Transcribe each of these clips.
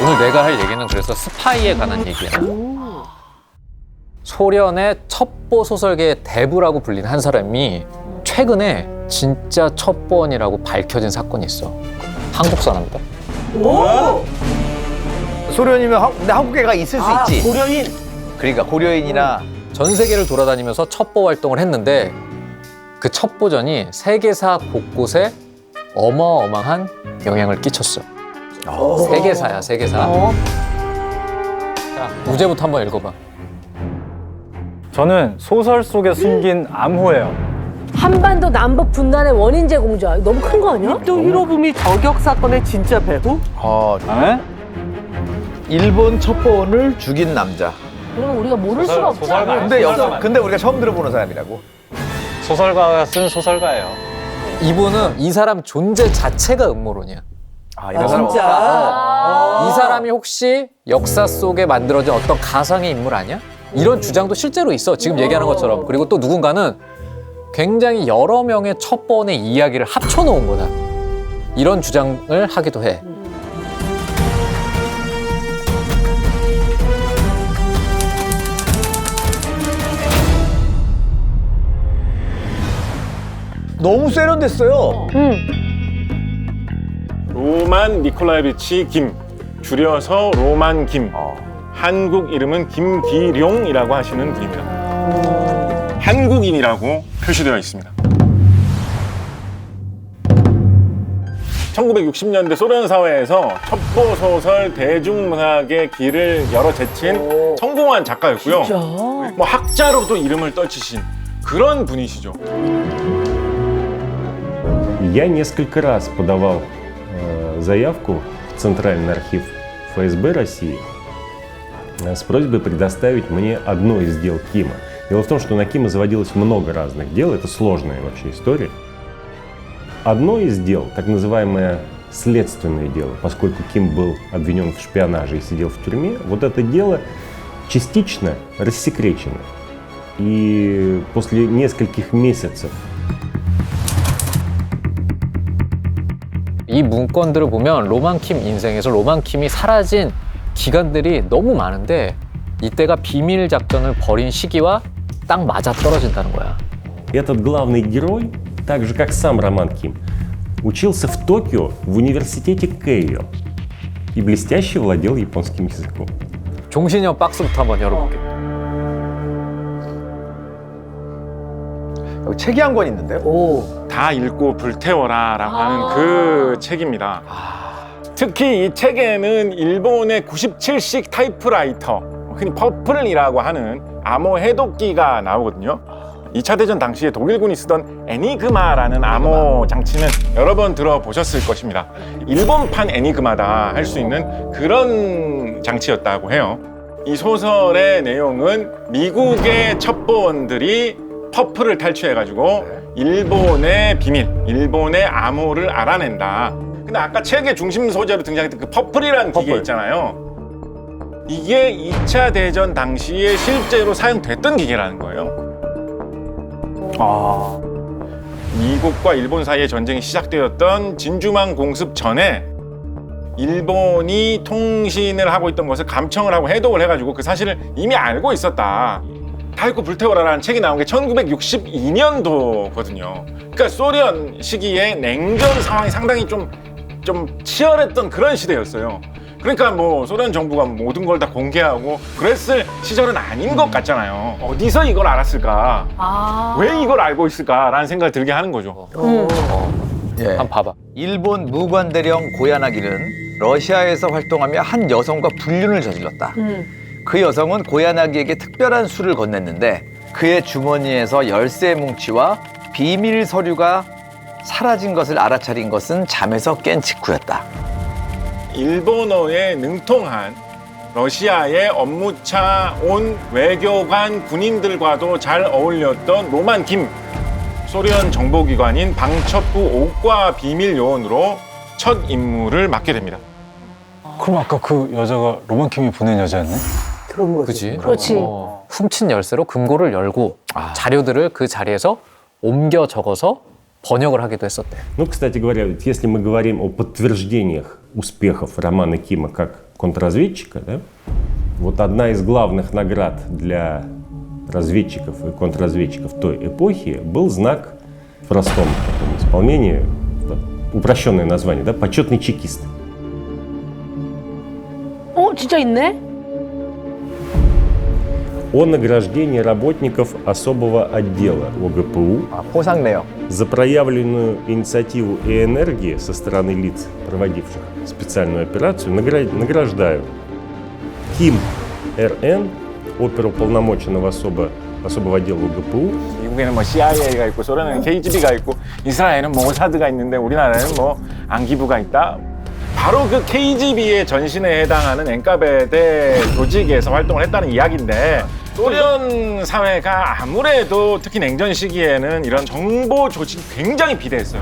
오늘 내가 할 얘기는 그래서 스파이에 관한 얘기야. 소련의 첩보 소설계의 대부라고 불리는 한 사람이 최근에 진짜 첩보원이라고 밝혀진 사건이 있어. 한국 사람이다. 소련이면 근데 한국애가 있을 수 있지. 고려인. 그러니까 고려인이나 전 세계를 돌아다니면서 첩보 활동을 했는데 그 첩보전이 세계사 곳곳에 어마어마한 영향을 끼쳤어. 세계사야, 세계사. 자, 우재부터 한번 읽어봐. 저는 소설 속에 숨긴 암호예요. 한반도 남북 분단의 원인 제공자. 너무 큰 거 아니야? 또 히로부미 저격 사건의 진짜 배후? 에? 일본 첩보원을 죽인 남자. 그러면 우리가 모를 수가 없지 않아? 근데 우리가 처음 들어보는 사람이라고. 소설가가 쓴 소설가예요. 이분은 이 사람 존재 자체가 음모론이야. 이런 사람 진짜? 이 사람이 혹시 역사 속에 만들어진 어떤 가상의 인물 아니야? 이런 주장도 실제로 있어. 지금 얘기하는 것처럼. 그리고 또 누군가는 굉장히 여러 명의 첩보원의 이야기를 합쳐놓은 거다. 이런 주장을 하기도 해. 너무 세련됐어요. 로만 니콜라예비치 김, 줄여서 로만 김. 한국 이름은 김기룡이라고 하시는 분입니다. 한국인이라고 표시되어 있습니다. 1960년대 소련 사회에서 첩보소설 대중문학의 길을 열어 제친 성공한 작가였고요. 뭐 학자로도 이름을 떨치신 그런 분이시죠. Я несколько раз подавал заявку в Центральный архив ФСБ России с просьбой предоставить мне одно из дел Кима. Дело в том, что на Кима заводилось много разных дел, это сложная вообще история. Одно из дел, так называемое следственное дело, поскольку Ким был обвинен в шпионаже и сидел в тюрьме, вот это дело частично рассекречено. И после нескольких месяцев 이 문건들을 보면 로만킴 인생에서 로만킴이 사라진 기간들이 너무 많은데 이때가 비밀 작전을 벌인 시기와 딱 맞아 떨어진다는 거야. этот главный герой, так же как сам Роман Ким, учился в Токио в университете Кэйо и блестяще владел японским языком. 종신형 박스부터 한번 열어볼게. 여기 책이 한 권 있는데요. 다 읽고 불태워라라고 하는 그 책입니다. 특히 이 책에는 일본의 97식 타이프라이터, 흔히 퍼플이라고 하는 암호 해독기가 나오거든요. 2차 대전 당시에 독일군이 쓰던 애니그마라는 암호 장치는 여러 번 들어보셨을 것입니다. 일본판 애니그마다 할 수 있는 그런 장치였다고 해요. 이 소설의 내용은 미국의 첩보원들이 퍼플을 탈취해가지고 일본의 비밀, 일본의 암호를 알아낸다. 근데 아까 책의 중심 소재로 등장했던 그 퍼플이라는 기계 있잖아요. 이게 2차 대전 당시에 실제로 사용됐던 기계라는 거예요. 미국과 일본 사이의 전쟁이 시작되었던 진주만 공습 전에 일본이 통신을 하고 있던 것을 감청을 하고 해독을 해가지고 그 사실을 이미 알고 있었다. 다 읽고 불태워라라는 책이 나온 게 1962년도거든요. 그러니까 소련 시기에 냉전 상황이 상당히 좀 치열했던 그런 시대였어요. 그러니까 뭐 소련 정부가 모든 걸 다 공개하고 그랬을 시절은 아닌 것 같잖아요. 어디서 이걸 알았을까? 왜 이걸 알고 있을까라는 생각을 들게 하는 거죠. 예. 한번 봐봐. 일본 무관대령 고야나기는 러시아에서 활동하며 한 여성과 불륜을 저질렀다. 그 여성은 고야나기에게 특별한 수를 건넸는데 그의 주머니에서 열쇠 뭉치와 비밀 서류가 사라진 것을 알아차린 것은 잠에서 깬 직후였다. 일본어에 능통한 러시아의 업무차 온 외교관 군인들과도 잘 어울렸던 로만 김. 소련 정보기관인 방첩부 옥과 비밀 요원으로 첫 임무를 맡게 됩니다. 그럼 아까 그 여자가 로만킴이 보낸 여자였네? 그런 거지. 그지? 그렇지. 훔친 열쇠로 금고를 열고 자료들을 그 자리에서 옮겨 적어서 번역을 하기도 했었대. Ну, кстати говоря, если мы говорим о подтверждениях успехов Романа Кима как контрразведчика, да? Вот одна из главных наград для разведчиков и контрразведчиков той эпохи был знак в простом таком исполнении, да, упрощенное название, да, почетный чекист. 진짜 있네? О награждении работников особого отдела ОГПУ 아, 포상 내역. за проявленную инициативу и энергию со стороны лиц, проводивших специальную операцию, награждаю Ким РН, оперуполномоченного особого отдела ОГПУ, 미국에는 뭐 CIA가 있고 소련에는 KGB가 있고 이스라엘은 모사드가 있는데 우리나라에는 뭐 안기부가 있다. 바로 그 KGB의 전신에 해당하는 엔카베데 조직에서 활동을 했다는 이야기인데 소련 사회가 아무래도 특히 냉전 시기에는 이런 정보 조직이 굉장히 비대했어요.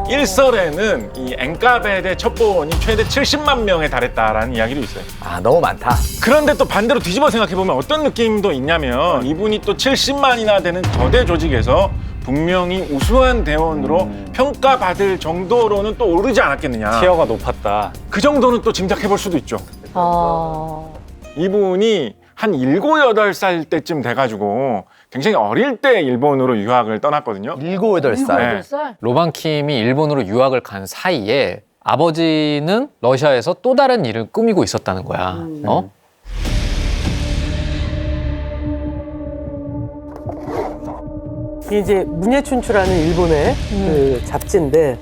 일설에는 이 엔카베데 첩보원이 최대 70만 명에 달했다라는 이야기도 있어요. 아, 너무 많다. 그런데 또 반대로 뒤집어 생각해보면 어떤 느낌도 있냐면 이분이 또 70만이나 되는 거대 조직에서 분명히 우수한 대원으로 평가받을 정도로는 또 오르지 않았겠느냐. 티어가 높았다. 그 정도는 또 짐작해볼 수도 있죠. 이분이 한 7, 8살 때쯤 돼가지고 굉장히 어릴 때 일본으로 유학을 떠났거든요. 7, 8살. 네. 로만킴이 일본으로 유학을 간 사이에 아버지는 러시아에서 또 다른 일을 꾸미고 있었다는 거야. 어? 이게 이제 문예춘추라는 일본의 그 잡지인데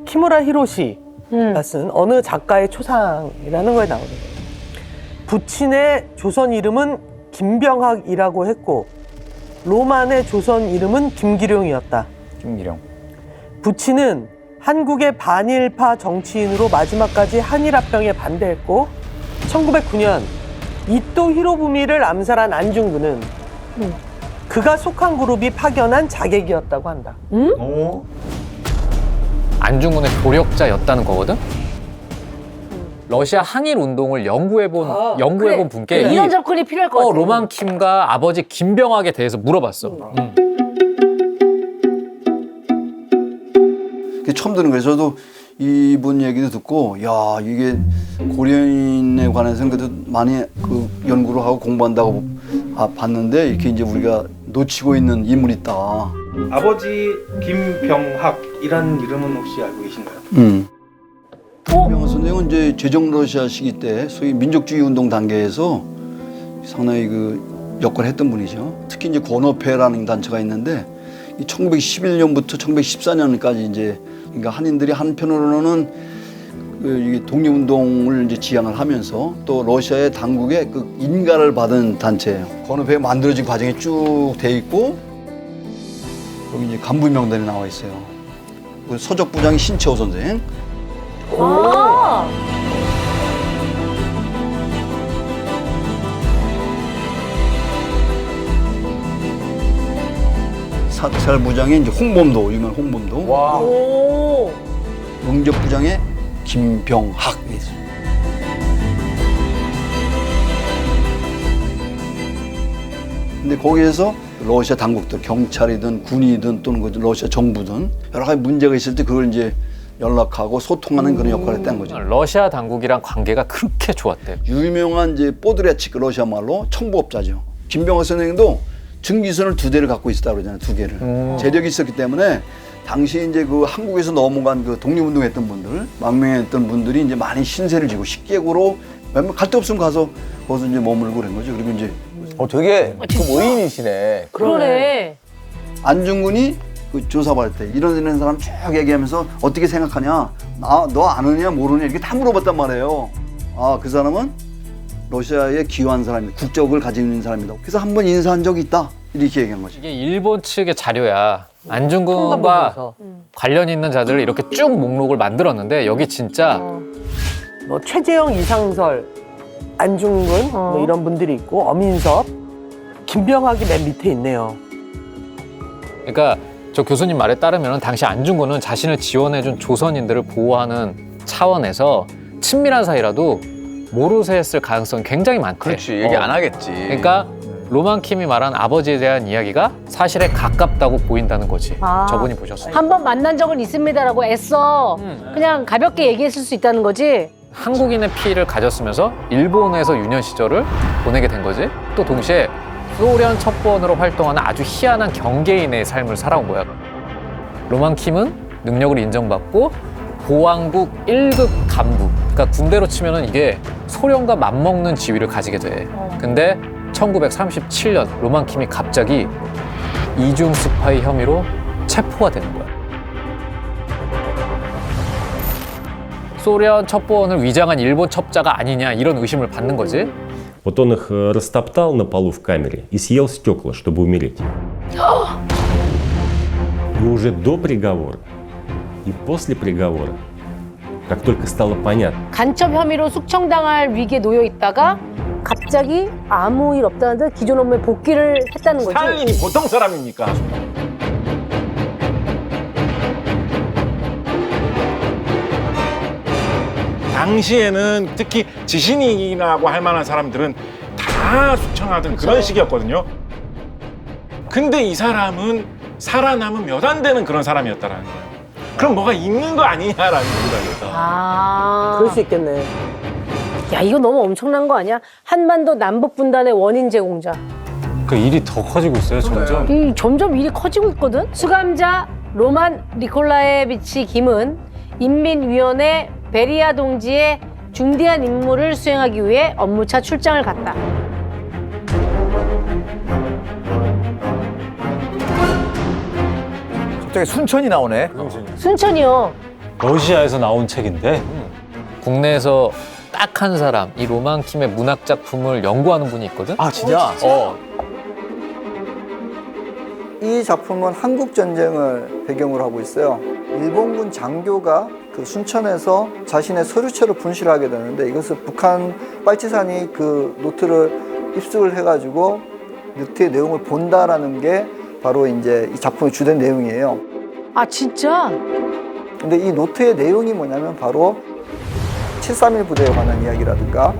키무라 히로시가 쓴 어느 작가의 초상이라는 거에 나오는 거예요. 부친의 조선 이름은 김병학이라고 했고 로만의 조선 이름은 김기룡이었다. 김기룡. 부친은 한국의 반일파 정치인으로 마지막까지 한일합병에 반대했고 1909년 이토 히로부미를 암살한 안중근은 그가 속한 그룹이 파견한 자객이었다고 한다. 안중근의 조력자였다는 거거든? 러시아 항일 운동을 연구해본 분께 이런 접근이 필요할 것 같아. 로만킴과 아버지 김병학에 대해서 물어봤어. 그게 처음 듣는 거예요. 저도 이분 얘기도 듣고, 야, 이게 고려인에 관해서는 그래도 많이 그 연구를 하고 공부한다고 봤는데, 이렇게 이제 우리가 놓치고 있는 인물이 있다. 아버지 김병학이라는 이름은 혹시 알고 계신가요? 김병학 선생은 이제 제정 러시아 시기 때 소위 민족주의 운동 단계에서 상당히 그 역할을 했던 분이죠. 특히 이제 권업회라는 단체가 있는데, 1911년부터 1914년까지 이제 그러니까 한인들이 한편으로는 그 독립운동을 이제 지향을 하면서 또 러시아의 당국의 그 인가를 받은 단체예요. 권업회가 만들어진 과정이 쭉 돼 있고 여기 이제 간부 명단이 나와 있어요. 그 서적 부장이 신채호 선생. 사찰 부장의 이제 홍범도, 유명 홍범도. 와. 영접 부장의 김병학. 근데 거기에서 러시아 당국들, 경찰이든 군이든 또는 그 러시아 정부든 여러 가지 문제가 있을 때 그걸 이제 연락하고 소통하는 그런 역할을 했던 거죠. 러시아 당국이랑 관계가 그렇게 좋았대. 유명한 이제 뽀드레치크 러시아 말로 청부업자죠. 김병학 선생님도 증기선을 2대를 갖고 있었다고 그러잖아요. 2개를. 재력이 있었기 때문에 당시 이제 그 한국에서 넘어간 그 독립운동했던 분들, 망명했던 분들이 이제 많이 신세를 지고 식객으로 갈 데 없으면 가서 거기서 이제 머물고 그런 거죠. 그리고 이제 되게 그 모인이시네. 그러네. 안중근이 그 조사받을 때 이런 사람 쭉 얘기하면서 어떻게 생각하냐, 너 아느냐 모르냐 이렇게 다 물어봤단 말이에요. 아, 그 사람은 러시아에 기여한 사람이다. 국적을 가지고 있는 사람이다. 그래서 한 번 인사한 적이 있다. 이렇게 얘기한 거죠. 이게 일본 측의 자료야. 안중근과 관련 있는 자들을 이렇게 쭉 목록을 만들었는데 여기 진짜 뭐 최재형, 이상설, 안중근 뭐 이런 분들이 있고 어민섭, 김병학이 맨 밑에 있네요. 그러니까 저 교수님 말에 따르면 당시 안중근은 자신을 지원해준 조선인들을 보호하는 차원에서 친밀한 사이라도 모르쇠했을 가능성이 굉장히 많대. 그렇지. 얘기 안 하겠지. 그러니까 로만킴이 말한 아버지에 대한 이야기가 사실에 가깝다고 보인다는 거지. 저분이 보셨어요. 한 번 만난 적은 있습니다라고 애써 그냥 가볍게 얘기했을 수 있다는 거지. 한국인의 피를 가졌으면서 일본에서 유년 시절을 보내게 된 거지. 또 동시에 소련 첩보원으로 활동하는 아주 희한한 경계인의 삶을 살아온 거야. 로만 킴은 능력을 인정받고 보안국 1급 간부. 그러니까 군대로 치면은 이게 소련과 맞먹는 지위를 가지게 돼. 근데 1937년 로만 킴이 갑자기 이중 스파이 혐의로 체포가 되는 거야. 소련 첩보원을 위장한 일본 첩자가 아니냐 이런 의심을 받는 거지. Вот он их растоптал на полу в камере и съел стекла, чтобы умереть. И уже до приговора и после приговора, как только стало понятно, 간첩 혐의로 숙청당할 위기에 놓여 있다가 갑자기 아무 일 없다는 듯 기존 업무에 복귀를 했다는 거지. 스탈린이 보통 사람입니까? 당시에는 특히 지신이라고 할 만한 사람들은 다 숙청하던 그런 시기였거든요. 근데 이 사람은 살아남은 몇 안 되는 그런 사람이었다라는 거예요. 그럼 뭐가 있는 거 아니냐라는 생각이었다. 아. 그럴 수 있겠네. 야, 이거 너무 엄청난 거 아니야? 한반도 남북 분단의 원인 제공자. 그 일이 더 커지고 있어요, 점점. 이 점점 일이 커지고 있거든. 수감자 로만 니콜라예비치 김은 인민위원회 베리아 동지의 중대한 임무를 수행하기 위해 업무차 출장을 갔다. 갑자기 순천이 나오네. 순천이요. 러시아에서 나온 책인데 국내에서 딱 한 사람, 이 로만 킴의 문학 작품을 연구하는 분이 있거든. 아 진짜? 이 작품은 한국 전쟁을 배경으로 하고 있어요. 일본군 장교가 그 순천에서 자신의 서류체로 분실을 하게 되는데 이것을 북한 빨치산이 그 노트를 입수를 해가지고 노트의 내용을 본다라는 게 바로 이제 이 작품의 주된 내용이에요. 아, 진짜? 근데 이 노트의 내용이 뭐냐면 바로 731 부대에 관한 이야기라든가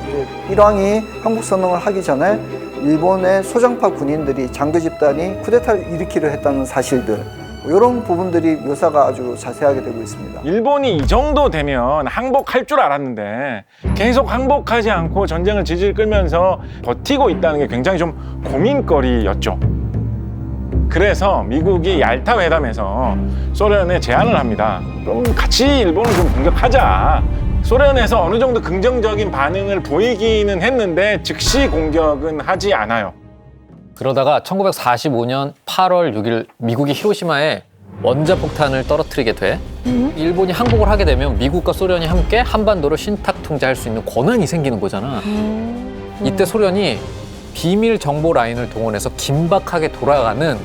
이제 일왕이 한국 선언을 하기 전에 일본의 소장파 군인들이 장교 집단이 쿠데타를 일으키려 했다는 사실들 이런 부분들이 묘사가 아주 자세하게 되고 있습니다. 일본이 이 정도 되면 항복할 줄 알았는데 계속 항복하지 않고 전쟁을 질질 끌면서 버티고 있다는 게 굉장히 좀 고민거리였죠. 그래서 미국이 얄타 회담에서 소련에 제안을 합니다. 그럼 같이 일본을 좀 공격하자. 소련에서 어느 정도 긍정적인 반응을 보이기는 했는데 즉시 공격은 하지 않아요. 그러다가 1945년 8월 6일 미국이 히로시마에 원자폭탄을 떨어뜨리게 돼. 일본이 항복을 하게 되면 미국과 소련이 함께 한반도를 신탁 통제할 수 있는 권한이 생기는 거잖아. 이때 소련이 비밀 정보 라인을 동원해서 긴박하게 돌아가는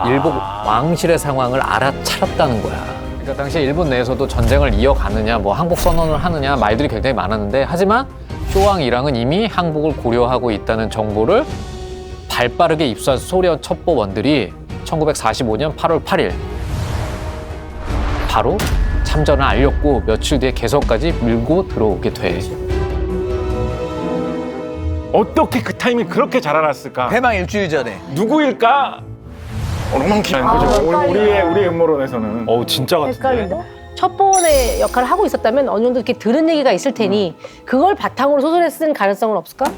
일본 왕실의 상황을 알아차렸다는 거야. 그러니까 당시 일본 내에서도 전쟁을 이어가느냐, 뭐 항복 선언을 하느냐 말들이 굉장히 많았는데 하지만 쇼왕 일왕은 이미 항복을 고려하고 있다는 정보를 발빠르게 입수한 소련 첩보원들이 1945년 8월 8일 바로 참전을 알렸고 며칠 뒤에 개서까지 밀고 들어오게 돼. 어떻게 그 타이밍 그렇게 잘 알았을까? 해방 일주일 전에. 누구일까? 로만 킴 거죠. 우리의 음모론에서는. 어우, 진짜 같은데. 헷갈린다. 첩보원의 역할을 하고 있었다면 어느 정도 이렇게 들은 얘기가 있을 테니 그걸 바탕으로 소설에 쓴 가능성은 없을까?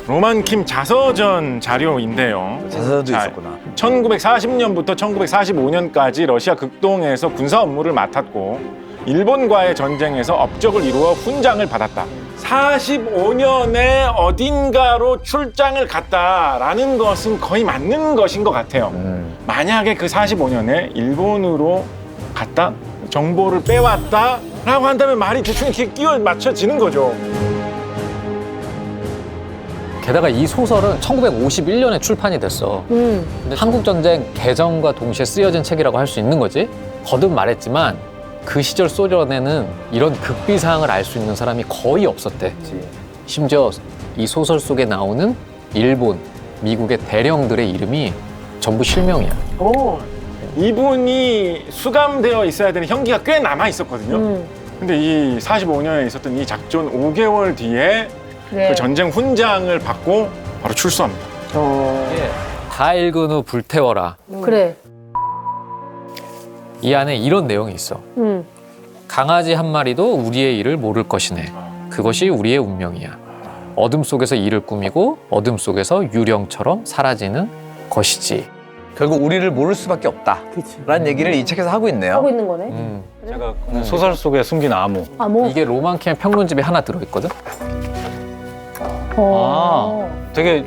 로만 킴 자서전 자료인데요. 자서도 자, 있었구나. 1940년부터 1945년까지 러시아 극동에서 군사 업무를 맡았고 일본과의 전쟁에서 업적을 이루어 훈장을 받았다. 45년에 어딘가로 출장을 갔다라는 것은 거의 맞는 것인 것 같아요. 만약에 그 45년에 일본으로 갔다, 정보를 빼왔다라고 한다면 말이 대충 이렇게 끼워 맞춰지는 거죠. 게다가 이 소설은 1951년에 출판이 됐어. 근데 한국전쟁 개정과 동시에 쓰여진 책이라고 할 수 있는 거지. 거듭 말했지만 그 시절 소련에는 이런 극비사항을 알 수 있는 사람이 거의 없었대. 심지어 이 소설 속에 나오는 일본, 미국의 대령들의 이름이 전부 실명이야. 이분이 수감되어 있어야 되는 형기가 꽤 남아 있었거든요. 근데 이 45년에 있었던 이 작전 5개월 뒤에 그래. 그 전쟁 훈장을 받고 바로 출소합니다. 이게 다 읽은 후 불태워라. 그래. 이 안에 이런 내용이 있어. 강아지 한 마리도 우리의 일을 모를 것이네. 그것이 우리의 운명이야. 어둠 속에서 일을 꾸미고 어둠 속에서 유령처럼 사라지는 것이지. 결국 우리를 모를 수밖에 없다라는 그치. 얘기를 이 책에서 하고 있네요. 하고 있는 거네. 제가 소설 속에 숨긴 암호. 암호. 이게 로만킴의 평론집에 하나 들어있거든. 어. 되게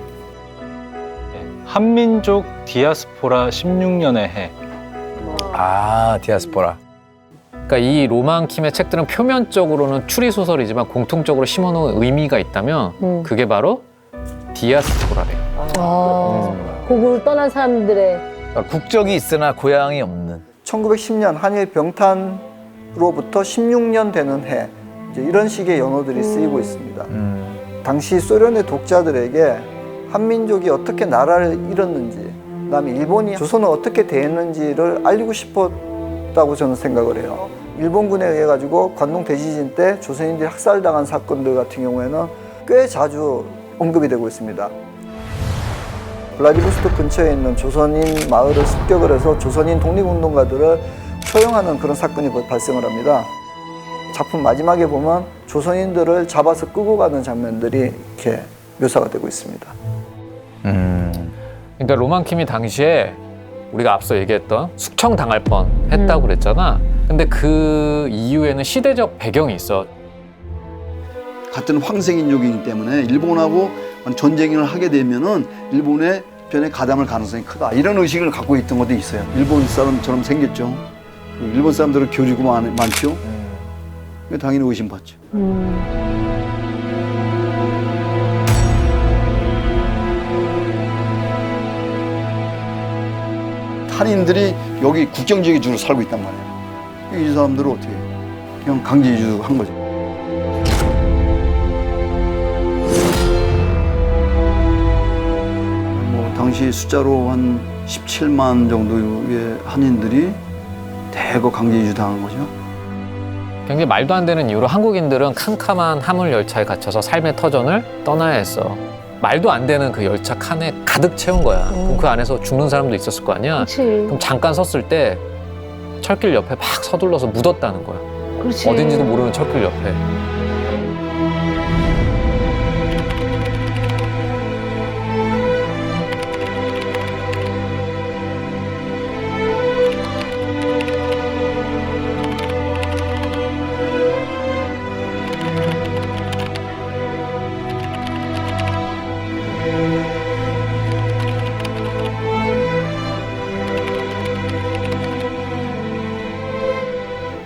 한민족 디아스포라 16년의 해. 아, 디아스포라. 그러니까 이 로만킴의 책들은 표면적으로는 추리 소설이지만 공통적으로 심어놓은 의미가 있다면 그게 바로 디아스포라래요. 고국을 떠난 사람들의 그러니까 국적이 있으나 고향이 없는. 1910년 한일 병탄으로부터 16년 되는 해 이제 이런 식의 연호들이 쓰이고 있습니다. 당시 소련의 독자들에게 한민족이 어떻게 나라를 잃었는지, 그다음에 일본이 조선을 어떻게 대했는지를 알리고 싶었다고 저는 생각을 해요. 일본군에 의해 가지고 관동 대지진 때 조선인들이 학살당한 사건들 같은 경우에는 꽤 자주 언급이 되고 있습니다. 블라디보스토크 근처에 있는 조선인 마을을 습격을 해서 조선인 독립운동가들을 처형하는 그런 사건이 발생을 합니다. 작품 마지막에 보면 조선인들을 잡아서 끄고 가는 장면들이 이렇게 묘사가 되고 있습니다. 그러니까 로만킴이 당시에 우리가 앞서 얘기했던 숙청당할 뻔 했다고 그랬잖아. 근데 그 이후에는 시대적 배경이 있어. 같은 황색인종이기 때문에 일본하고 전쟁을 하게 되면은 일본의 편에 가담할 가능성이 크다. 이런 의식을 갖고 있던 것도 있어요. 일본 사람처럼 생겼죠. 일본 사람들은 교류가 많죠. 당연히 의심받죠. 한인들이 여기 국경지역에 주로 살고 있단 말이에요. 이 사람들은 어떻게 해요? 그냥 강제 이주한 거죠. 당시 숫자로 한 17만 정도의 한인들이 대거 강제 이주당한 거죠. 굉장히 말도 안 되는 이유로 한국인들은 캄캄한 화물 열차에 갇혀서 삶의 터전을 떠나야 했어. 말도 안 되는 그 열차 칸에 가득 채운 거야. 그럼 그 안에서 죽는 사람도 있었을 거 아니야? 그렇지. 그럼 잠깐 섰을 때 철길 옆에 막 서둘러서 묻었다는 거야. 그렇지. 어딘지도 모르는 철길 옆에.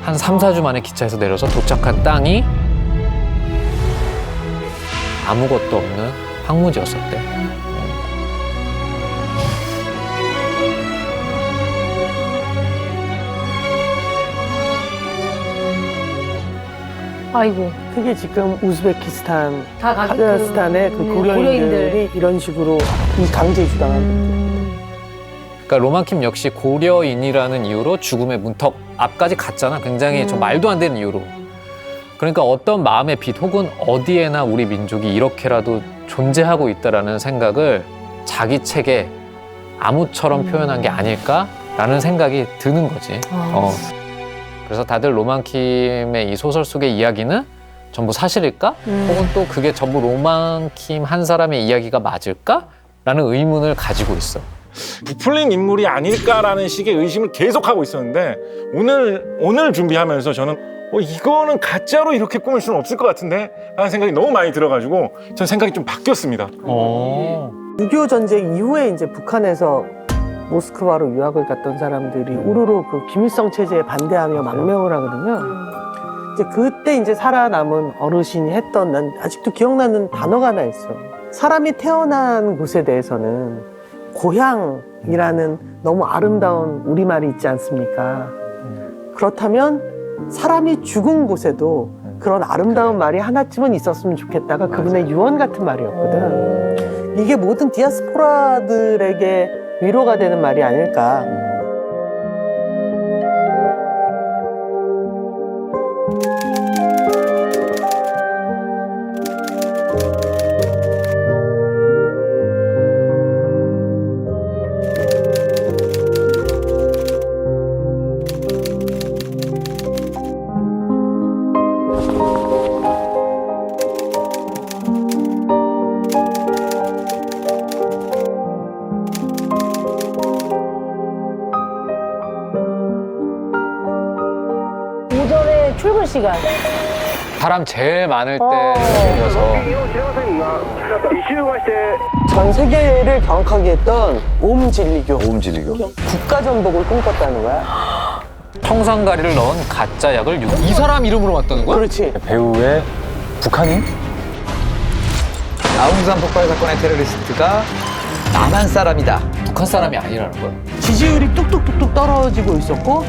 한 3, 4주 만에 기차에서 내려서 도착한 땅이 아무것도 없는 황무지였었대. 아이고. 그게 지금 우즈베키스탄, 다 가기- 카자흐스탄의 그 고려인들. 고려인들이 이런 식으로 이 강제 이주당한 그러니까 로만킴 역시 고려인이라는 이유로 죽음의 문턱 앞까지 갔잖아. 굉장히 좀 말도 안 되는 이유로. 그러니까 어떤 마음의 빛 혹은 어디에나 우리 민족이 이렇게라도 존재하고 있다라는 생각을 자기 책에 암호처럼 표현한 게 아닐까라는 생각이 드는 거지. 그래서 다들 로만킴의 이 소설 속의 이야기는 전부 사실일까? 혹은 또 그게 전부 로만킴 한 사람의 이야기가 맞을까? 라는 의문을 가지고 있어. 부풀린 인물이 아닐까라는 식의 의심을 계속하고 있었는데 오늘 준비하면서 저는 이거는 가짜로 이렇게 꾸밀 수는 없을 것 같은데 라는 생각이 너무 많이 들어가지고 전 생각이 좀 바뀌었습니다. 6.25 전쟁 이후에 이제 북한에서 모스크바로 유학을 갔던 사람들이 우르르 그 김일성 체제에 반대하며 망명을 하거든요. 이제 그때 이제 살아남은 어르신이 했던, 난 아직도 기억나는 단어가 하나 있어. 사람이 태어난 곳에 대해서는 고향이라는 너무 아름다운 우리말이 있지 않습니까? 그렇다면 사람이 죽은 곳에도 그런 아름다운 말이 하나쯤은 있었으면 좋겠다가 그분의 유언 같은 말이었거든. 이게 모든 디아스포라들에게 위로가 되는 말이 아닐까. 시간. 사람 제일 많을 때여서 전 세계를 경악하게 했던 오음진리교. 오음진리교. 국가전복을 꿈꿨다는 거야. 청산가리를 넣은 가짜 약을 이 사람 이름으로 왔다는 거야? 그렇지. 배우의 북한인? 아웅산 폭발 사건의 테러리스트가 남한 사람이다. 북한 사람이 아니라는 거야? 지지율이 뚝뚝뚝뚝 떨어지고 있었고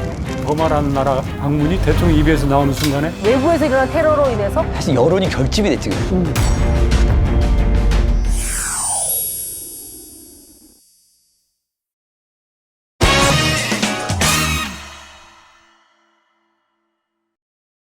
범하라는 나라 방문이 대통령 입에서 나오는 순간에 외부에서 일어난 테러로 인해서 사실 여론이 결집이 됐지. 그래.